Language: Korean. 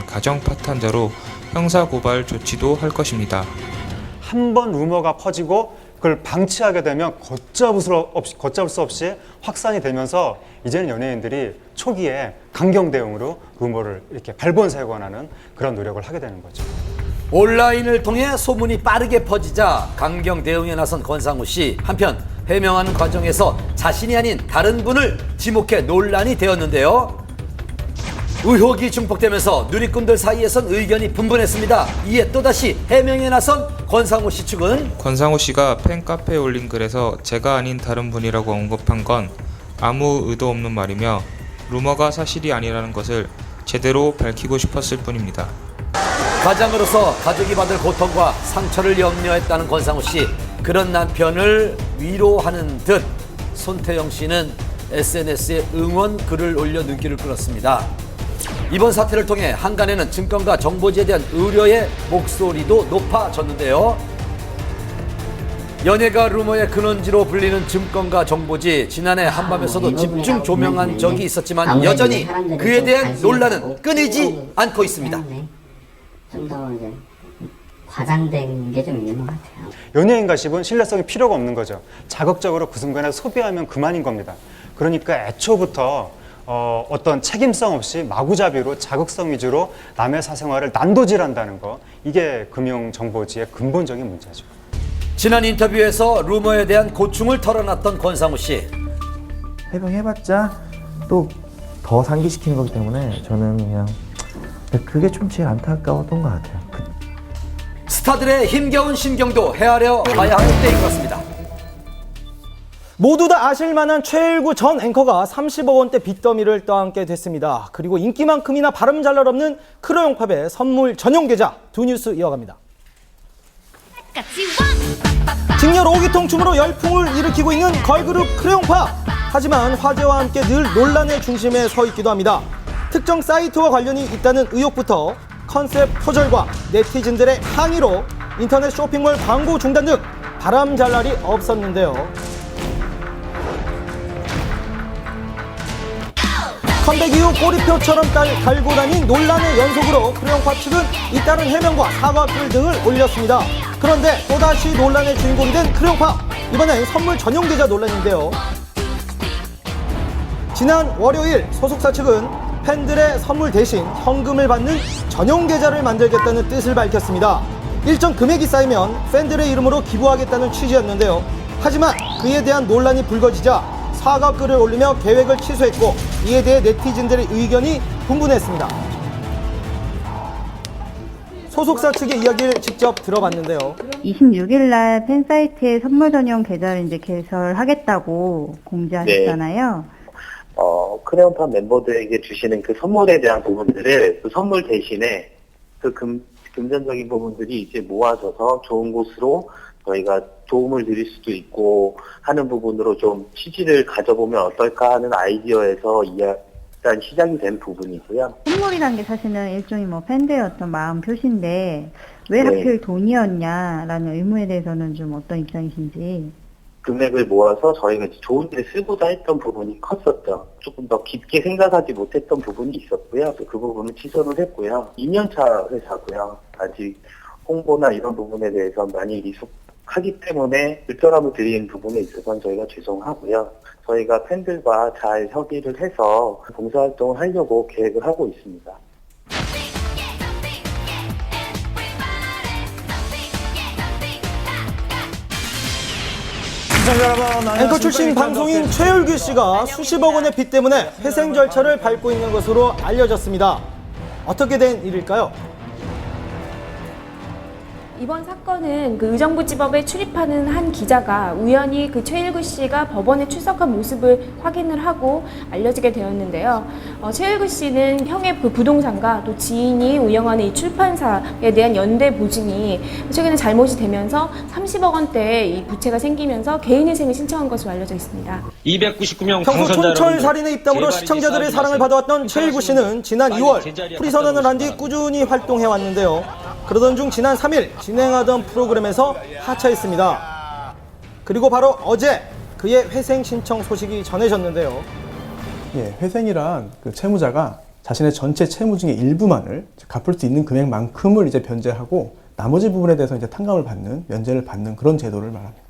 가정 파탄자로 형사고발 조치도 할 것입니다. 한 번 루머가 퍼지고 그걸 방치하게 되면 걷잡을 수 없이 확산이 되면서 이제는 연예인들이 초기에 강경 대응으로 루머를 이렇게 발본색원하는 그런 노력을 하게 되는 거죠. 온라인을 통해 소문이 빠르게 퍼지자 강경 대응에 나선 권상우 씨. 한편 해명하는 과정에서 자신이 아닌 다른 분을 지목해 논란이 되었는데요. 의혹이 증폭되면서 누리꾼들 사이에선 의견이 분분했습니다. 이에 또다시 해명에 나선 권상우 씨 측은 권상우 씨가 팬카페에 올린 글에서 제가 아닌 다른 분이라고 언급한 건 아무 의도 없는 말이며 루머가 사실이 아니라는 것을 제대로 밝히고 싶었을 뿐입니다. 가장으로서 가족이 받을 고통과 상처를 염려했다는 권상우 씨. 그런 남편을 위로하는 듯 손태영 씨는 SNS에 응원 글을 올려 눈길을 끌었습니다. 이번 사태를 통해 한간에는 증권가 정보지에 대한 우려의 목소리도 높아졌는데요. 연예가 루머의 근원지로 불리는 증권가 정보지, 지난해 한밤에서도 집중 조명한 적이 있었지만 여전히 그에 대한 논란은 끊이지 않고 있습니다. 좀 더 이제 과장된 게 좀 있는 것 같아요. 연예인 가십은 신뢰성이 필요가 없는 거죠. 자극적으로 그 순간에 소비하면 그만인 겁니다. 그러니까 애초부터 어떤 책임성 없이 마구잡이로 자극성 위주로 남의 사생활을 난도질한다는 거, 이게 금융정보지의 근본적인 문제죠. 지난 인터뷰에서 루머에 대한 고충을 털어놨던 권상우 씨. 해명해봤자 또 더 상기시키는 거기 때문에 저는 그냥 그게 좀 제일 안타까웠던 것 같아요. 스타들의 힘겨운 심경도 헤아려 봐야 할 때인 것 같습니다. 모두 다 아실만한 최일구 전 앵커가 30억 원대 빚더미를 떠안게 됐습니다. 그리고 인기만큼이나 발음 잘 날 없는 크레용팝의 선물 전용 계좌. 두 뉴스 이어갑니다. 직렬 5기통 춤으로 열풍을 일으키고 있는 걸그룹 크레용팝. 하지만 화제와 함께 늘 논란의 중심에 서 있기도 합니다. 특정 사이트와 관련이 있다는 의혹부터 컨셉 표절과 네티즌들의 항의로 인터넷 쇼핑몰 광고 중단 등 바람 잘 날이 없었는데요. 컴백 이후 꼬리표처럼 달고 다닌 논란의 연속으로 크레용팝 측은 잇따른 해명과 사과글 등을 올렸습니다. 그런데 또다시 논란의 주인공이 된 크레용팝. 이번엔 선물 전용 계좌 논란인데요. 지난 월요일 소속사 측은 팬들의 선물 대신 현금을 받는 전용 계좌를 만들겠다는 뜻을 밝혔습니다. 일정 금액이 쌓이면 팬들의 이름으로 기부하겠다는 취지였는데요. 하지만 그에 대한 논란이 불거지자 사과글을 올리며 계획을 취소했고, 이에 대해 네티즌들의 의견이 분분했습니다. 소속사 측의 이야기를 직접 들어봤는데요. 26일 날 팬사이트에 선물 전용 계좌를 이제 개설하겠다고 공지하셨잖아요. 크레용팝 멤버들에게 주시는 그 선물에 대한 부분들을 그 선물 대신에 그 금전적인 부분들이 이제 모아져서 좋은 곳으로 저희가 도움을 드릴 수도 있고 하는 부분으로 좀 취지를 가져보면 어떨까 하는 아이디어에서 일단 시작이 된 부분이고요. 선물이란 게 사실은 일종의 뭐 팬들의 어떤 마음 표시인데 왜 하필 돈이었냐라는 의문에 대해서는 좀 어떤 입장이신지. 금액을 모아서 저희가 좋은 데 쓰고자 했던 부분이 컸었죠. 조금 더 깊게 생각하지 못했던 부분이 있었고요. 그 부분은 취소를 했고요. 2년차 회사고요. 아직 홍보나 이런 부분에 대해서 많이 미숙하기 때문에 불편함을 드리는 부분에 있어서는 저희가 죄송하고요. 저희가 팬들과 잘 협의를 해서 봉사활동을 하려고 계획을 하고 있습니다. 앵커 출신 방송인 최일구 씨가 수십억 원의 빚 때문에 회생 절차를 밟고 있는 것으로 알려졌습니다. 어떻게 된 일일까요? 이번 사건은 그 의정부지법에 출입하는 한 기자가 우연히 그 최일구 씨가 법원에 출석한 모습을 확인을 하고 알려지게 되었는데요. 최일구 씨는 형의 그 부동산과 또 지인이 운영하는 이 출판사에 대한 연대 보증이 최근에 잘못이 되면서 30억 원대의 이 부채가 생기면서 개인회생을 신청한 것으로 알려져 있습니다. 299명 평소 촌철 살인의 입담으로 시청자들의 사랑을 받아왔던 최일구 씨는 지난 2월 프리선언을 한 뒤 꾸준히 활동해왔는데요. 그러던 중 지난 3일 진행하던 프로그램에서 하차했습니다. 그리고 바로 어제 그의 회생 신청 소식이 전해졌는데요. 회생이란 그 채무자가 자신의 전체 채무 중에 일부만을 갚을 수 있는 금액만큼을 이제 변제하고 나머지 부분에 대해서 이제 탕감을 받는, 면제를 받는 그런 제도를 말합니다.